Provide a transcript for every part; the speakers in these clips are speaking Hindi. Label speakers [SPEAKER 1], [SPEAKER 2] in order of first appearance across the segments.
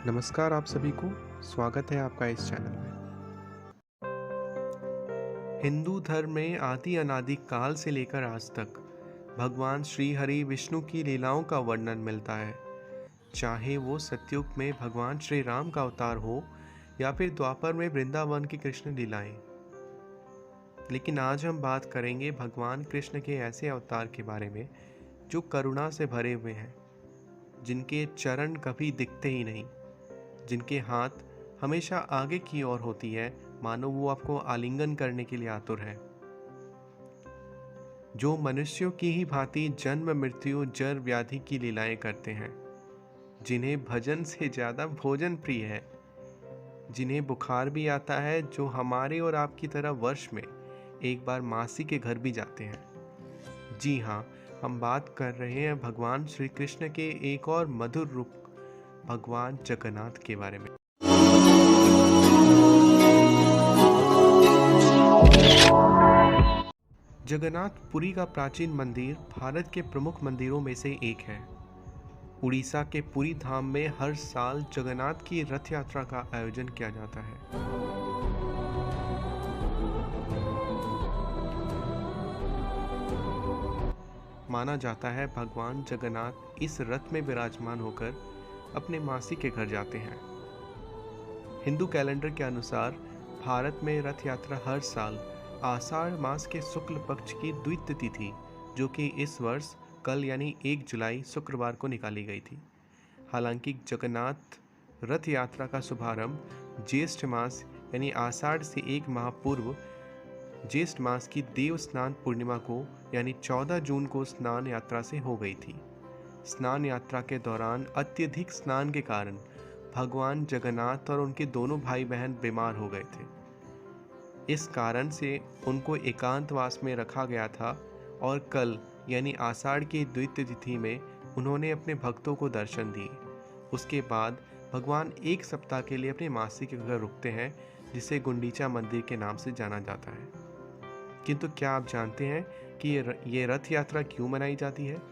[SPEAKER 1] नमस्कार आप सभी को। स्वागत है आपका इस चैनल में। हिंदू धर्म में आदि अनादि काल से लेकर आज तक भगवान श्री हरि विष्णु की लीलाओं का वर्णन मिलता है। चाहे वो सतयुग में भगवान श्री राम का अवतार हो या फिर द्वापर में वृंदावन की कृष्ण लीलाएं। लेकिन आज हम बात करेंगे भगवान कृष्ण के ऐसे अवतार के बारे में जो करुणा से भरे हुए हैं, जिनके चरण कभी दिखते ही नहीं, जिनके हाथ हमेशा आगे की ओर होती है, मानो वो आपको आलिंगन करने के लिए आतुर है। जो मनुष्यों की ही भांति जन्म मृत्यु जर व्याधि की लीलाएं करते हैं, जिन्हें भजन से ज्यादा भोजन प्रिय है, जिन्हें बुखार भी आता है, जो हमारे और आपकी तरह वर्ष में एक बार मासी के घर भी जाते हैं। जी हाँ, हम बात कर रहे हैं भगवान श्री कृष्ण के एक और मधुर रूप भगवान जगन्नाथ के बारे में। जगन्नाथपुरी का प्राचीन मंदिर भारत के प्रमुख मंदिरों में से एक है। उड़ीसा के पुरी धाम में हर साल जगन्नाथ की रथ यात्रा का आयोजन किया जाता है। माना जाता है भगवान जगन्नाथ इस रथ में विराजमान होकर अपने मासी के घर जाते हैं। हिंदू कैलेंडर के अनुसार भारत में रथ यात्रा हर साल आषाढ़ मास के शुक्ल पक्ष की द्वितीय तिथि, जो कि इस वर्ष कल यानी 1 जुलाई शुक्रवार को निकाली गई थी। हालांकि जगन्नाथ रथ यात्रा का शुभारंभ ज्येष्ठ मास यानी आषाढ़ से एक माह पूर्व ज्येष्ठ मास की देव स्नान पूर्णिमा को यानी 14 जून को स्नान यात्रा से हो गई थी। स्नान यात्रा के दौरान अत्यधिक स्नान के कारण भगवान जगन्नाथ और उनके दोनों भाई बहन बीमार हो गए थे। इस कारण से उनको एकांतवास में रखा गया था और कल यानी आषाढ़ की द्वितीय तिथि में उन्होंने अपने भक्तों को दर्शन दिए। उसके बाद भगवान एक सप्ताह के लिए अपने मासी के घर रुकते हैं, जिसे गुंडीचा मंदिर के नाम से जाना जाता है। किंतु क्या आप जानते हैं कि ये रथ यात्रा क्यों मनाई जाती है?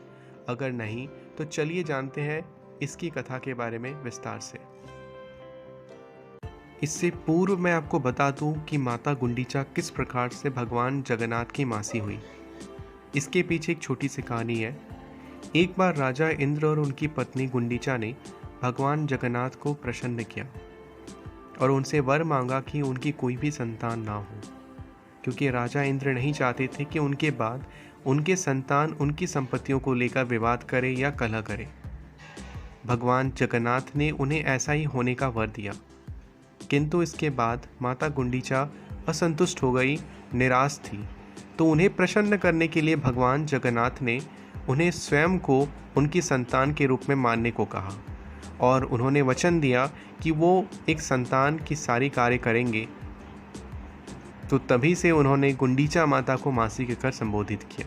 [SPEAKER 1] अगर नहीं तो चलिए जानते हैं इसकी कथा के बारे में विस्तार से। इससे पूर्व मैं आपको बता दूं कि माता गुंडीचा किस प्रकार से भगवान जगन्नाथ की मासी हुई। इसके पीछे एक छोटी सी कहानी है। एक बार राजा इंद्र और उनकी पत्नी गुंडीचा ने भगवान जगन्नाथ को प्रसन्न किया और उनसे वर मांगा कि उनकी कोई भी संतान ना हो, क्योंकि राजा इंद्र नहीं चाहते थे कि उनके बाद उनके संतान उनकी संपत्तियों को लेकर विवाद करे या कलह करे। भगवान जगन्नाथ ने उन्हें ऐसा ही होने का वर दिया, किंतु इसके बाद माता गुंडीचा असंतुष्ट हो गई, निराश थी। तो उन्हें प्रसन्न करने के लिए भगवान जगन्नाथ ने उन्हें स्वयं को उनकी संतान के रूप में मानने को कहा और उन्होंने वचन दिया कि वो एक संतान की सारी कार्य करेंगे। तो तभी से उन्होंने गुंडीचा माता को मासी के घर संबोधित किया।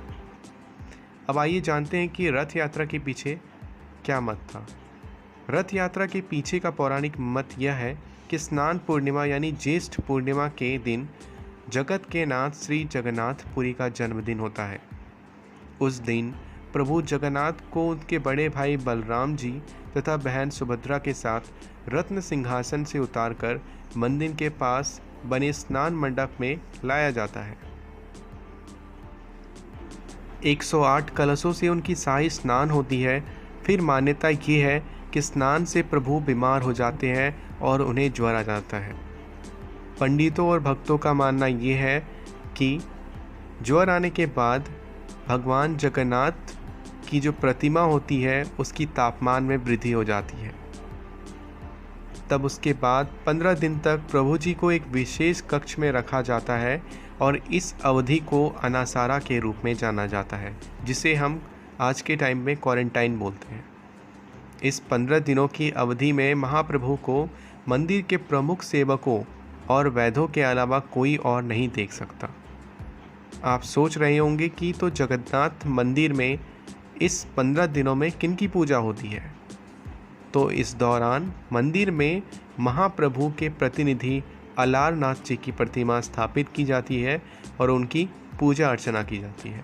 [SPEAKER 1] अब आइए जानते हैं कि रथ यात्रा के पीछे क्या मत था। रथ यात्रा के पीछे का पौराणिक मत यह है कि स्नान पूर्णिमा यानी ज्येष्ठ पूर्णिमा के दिन जगत के नाथ श्री जगन्नाथपुरी का जन्मदिन होता है। उस दिन प्रभु जगन्नाथ को उनके बड़े भाई बलराम जी तथा बहन सुभद्रा के साथ रत्न सिंहासन से उतारकर मंदिर के पास बने स्नान मंडप में लाया जाता है। 108 कलशों से उनकी शाही स्नान होती है। फिर मान्यता ये है कि स्नान से प्रभु बीमार हो जाते हैं और उन्हें ज्वर आ जाता है। पंडितों और भक्तों का मानना ये है कि ज्वर आने के बाद भगवान जगन्नाथ की जो प्रतिमा होती है उसकी तापमान में वृद्धि हो जाती है। तब उसके बाद 15 दिन तक प्रभु जी को एक विशेष कक्ष में रखा जाता है और इस अवधि को अनासारा के रूप में जाना जाता है, जिसे हम आज के टाइम में क्वारंटाइन बोलते हैं। इस 15 दिनों की अवधि में महाप्रभु को मंदिर के प्रमुख सेवकों और वैद्यों के अलावा कोई और नहीं देख सकता। आप सोच रहे होंगे कि तो जगन्नाथ मंदिर में इस 15 दिनों में किनकी पूजा होती है? तो इस दौरान मंदिर में महाप्रभु के प्रतिनिधि अलारनाथ जी की प्रतिमा स्थापित की जाती है और उनकी पूजा अर्चना की जाती है।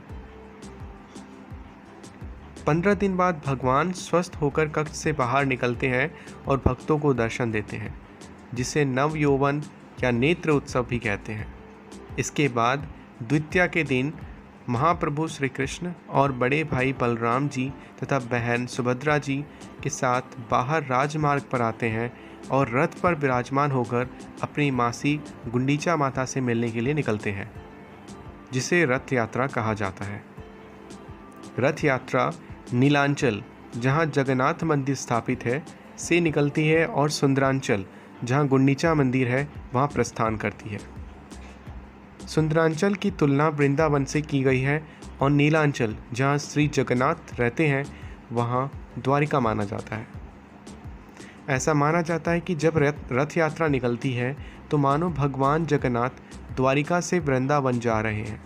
[SPEAKER 1] 15 दिन बाद भगवान स्वस्थ होकर कक्ष से बाहर निकलते हैं और भक्तों को दर्शन देते हैं, जिसे नव यौवन या नेत्र उत्सव भी कहते हैं। इसके बाद द्वितीया के दिन महाप्रभु श्री कृष्ण और बड़े भाई बलराम जी तथा बहन सुभद्रा जी के साथ बाहर राजमार्ग पर आते हैं और रथ पर विराजमान होकर अपनी मासी गुंडीचा माता से मिलने के लिए निकलते हैं, जिसे रथ यात्रा कहा जाता है। रथ यात्रा नीलांचल, जहां जगन्नाथ मंदिर स्थापित है, से निकलती है और सुंदरांचल, जहां गुंडीचा मंदिर है, वहां प्रस्थान करती है। सुंदरांचल की तुलना वृंदावन से की गई है और नीलांचल, जहां श्री जगन्नाथ रहते हैं, वहां द्वारिका माना जाता है। ऐसा माना जाता है कि जब रथ यात्रा निकलती है तो मानो भगवान जगन्नाथ द्वारिका से वृंदावन जा रहे हैं,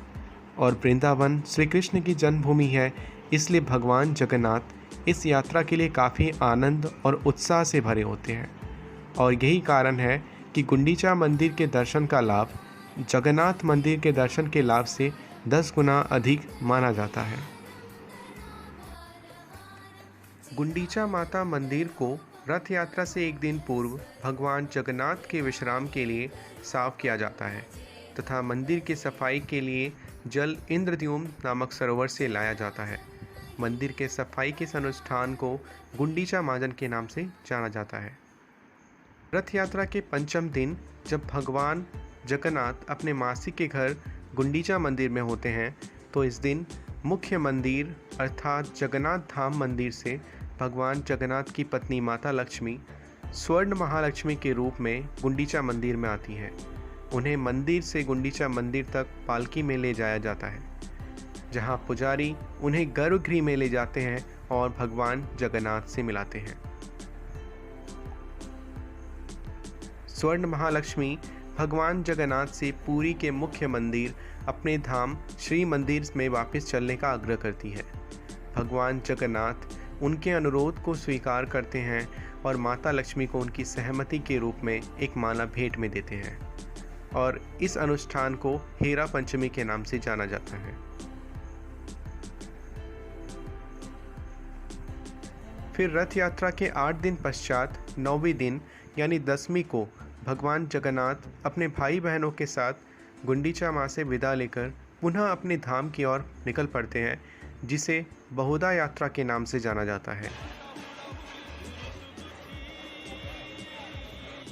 [SPEAKER 1] और वृंदावन श्री कृष्ण की जन्मभूमि है, इसलिए भगवान जगन्नाथ इस यात्रा के लिए काफ़ी आनंद और उत्साह से भरे होते हैं। और यही कारण है कि गुंडीचा मंदिर के दर्शन का लाभ जगन्नाथ मंदिर के दर्शन के लाभ से 10 गुना अधिक माना जाता है। गुंडीचा माता मंदिर को रथ यात्रा से एक दिन पूर्व भगवान जगन्नाथ के विश्राम के लिए साफ किया जाता है तथा मंदिर की सफाई के लिए जल इंद्रद्युम्न नामक सरोवर से लाया जाता है। मंदिर के सफाई के इस अनुष्ठान को गुंडीचा माजन के नाम से जाना जाता है। रथ यात्रा के पंचम दिन जब भगवान जगन्नाथ अपने मासी के घर गुंडीचा मंदिर में होते हैं, तो इस दिन मुख्य मंदिर अर्थात जगन्नाथ धाम मंदिर से भगवान जगन्नाथ की पत्नी माता लक्ष्मी स्वर्ण महालक्ष्मी के रूप में गुंडीचा मंदिर में आती है। उन्हें मंदिर से गुंडीचा मंदिर तक पालकी में ले जाया जाता है, जहां पुजारी उन्हें गर्भगृह में ले जाते हैं और भगवान जगन्नाथ से मिलाते हैं। स्वर्ण महालक्ष्मी भगवान जगन्नाथ से पुरी के मुख्य मंदिर अपने धाम श्री मंदिर में वापस चलने का आग्रह करती है। भगवान जगन्नाथ उनके अनुरोध को स्वीकार करते हैं और माता लक्ष्मी को उनकी सहमति के रूप में एक माला भेंट में देते हैं, और इस अनुष्ठान को हेरा पंचमी के नाम से जाना जाता है। फिर रथ यात्रा के 8 दिन पश्चात 9वें दिन यानी 10वीं को भगवान जगन्नाथ अपने भाई बहनों के साथ गुंडीचा माँ से विदा लेकर पुनः अपने धाम की ओर निकल पड़ते हैं, जिसे बहुधा यात्रा के नाम से जाना जाता है।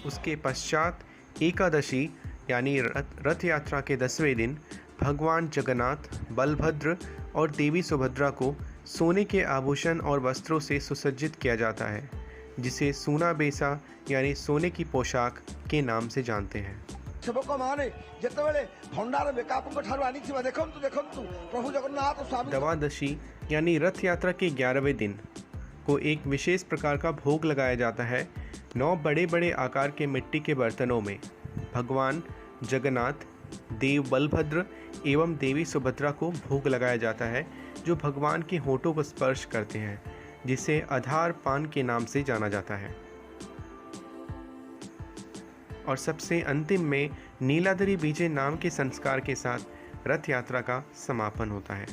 [SPEAKER 1] उसके पश्चात एकादशी यानी रथ यात्रा के 10वें दिन भगवान जगन्नाथ, बलभद्र और देवी सुभद्रा को सोने के आभूषण और वस्त्रों से सुसज्जित किया जाता है, जिसे सूना बेसा यानी सोने की पोशाक के नाम से जानते हैं। दवादशी यानी रथ यात्रा के 11वें दिन को एक विशेष प्रकार का भोग लगाया जाता है। 9 बड़े बड़े आकार के मिट्टी के बर्तनों में भगवान जगन्नाथ, देव बलभद्र एवं देवी सुभद्रा को भोग लगाया जाता है, जो भगवान के होठों को स्पर्श करते हैं, जिसे आधार पान के नाम से जाना जाता है। और सबसे अंतिम में नीलाद्रि बीजे नाम के संस्कार के साथ रथ यात्रा का समापन होता है।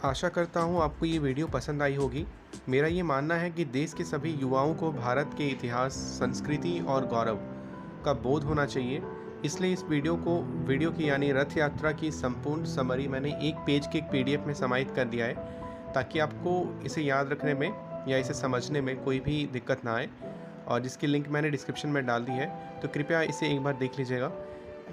[SPEAKER 1] आशा करता हूँ आपको ये वीडियो पसंद आई होगी। मेरा ये मानना है कि देश के सभी युवाओं को भारत के इतिहास, संस्कृति और गौरव का बोध होना चाहिए। इसलिए इस वीडियो की यानी रथ यात्रा की संपूर्ण समरी मैंने एक पेज के एक PDF में समाहित कर दिया है, ताकि आपको इसे याद रखने में या इसे समझने में कोई भी दिक्कत ना आए, और जिसकी लिंक मैंने डिस्क्रिप्शन में डाल दी है, तो कृपया इसे एक बार देख लीजिएगा।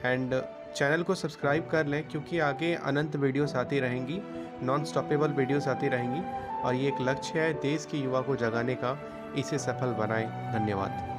[SPEAKER 1] एंड चैनल को सब्सक्राइब कर लें, क्योंकि आगे अनंत वीडियोस आती रहेंगी, नॉन स्टॉपेबल वीडियोस आती रहेंगी, और ये एक लक्ष्य है देश के युवा को जगाने का। इसे सफल बनाएं। धन्यवाद।